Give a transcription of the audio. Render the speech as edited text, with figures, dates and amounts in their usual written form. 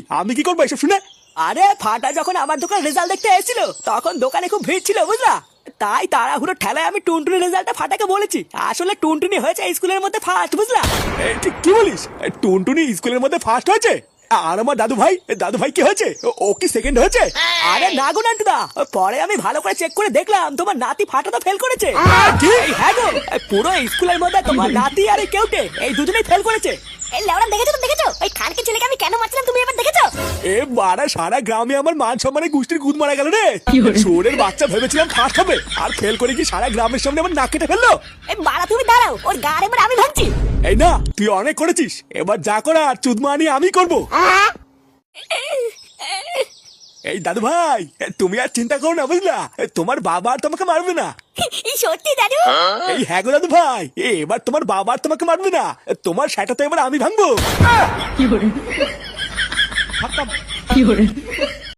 আমি কি করবো এসব শুনে? আরে ফাটা যখন আমার দোকান রেজাল্ট দেখতে এসেছিল তখন দোকানে খুব ভিড় ছিল বুঝলা, তাই তাড়াহুড়ো ঠেলায় আমি টুনটুনি রেজাল্টটা ফাটাকে বলেছি। আসলে টুনটুনি হয়েছে স্কুলের মধ্যে ফার্স্ট বুঝলা। ঠিক কি বলিস? টুনটুনি স্কুলের মধ্যে ফার্স্ট হয়েছে? আর আমার দাদু ভাই কি হয়েছে? ও কি সেকেন্ড হয়েছে? আরে না গো নান্টুদা, পরে আমি ভালো করে চেক করে দেখলাম তোমার নাতি ফাটা তো ফেল করেছে। কি? এই হ্যাঁ গো, পুরো স্কুলের মধ্যে তোমার নাতি আর এই কেউটে এই দুজনেই ফেল করেছে। এই লেওড়া দেখেছো তো দেখেছো ওই খানকে ছেলেকে আমি কেন মারছিলাম তুমি এবার দেখেছো? এ বাড়া, সারা গ্রামে আমার মান সম্মানে গুষ্টির গুদ মারা গেল রে। চোরের বাচ্চা ভেবেছিলাম ফার্স্ট হবে, আর ফেল করে কি সারা গ্রামের সামনে আমার নাক কেটে ফেললো। এই মারা তুমি দাঁড়াও, ওর গাড় এবার আমি ভাঙছি। এই না, তুই অনেক করেছিস, এবার যা করার চুদমানি আমি করবো। এই দাদু ভাই, তুমি আর চিন্তা করো না বুঝলা, তোমার বাবা আর তোমাকে মারবে না। এই সত্যি দাদু? এই হ্যাঁ গো দাদু ভাই, এবার তোমার বাবা আর তোমাকে মারবে না, তোমার সেটা তো এবার আমি ভাঙবো। কি hore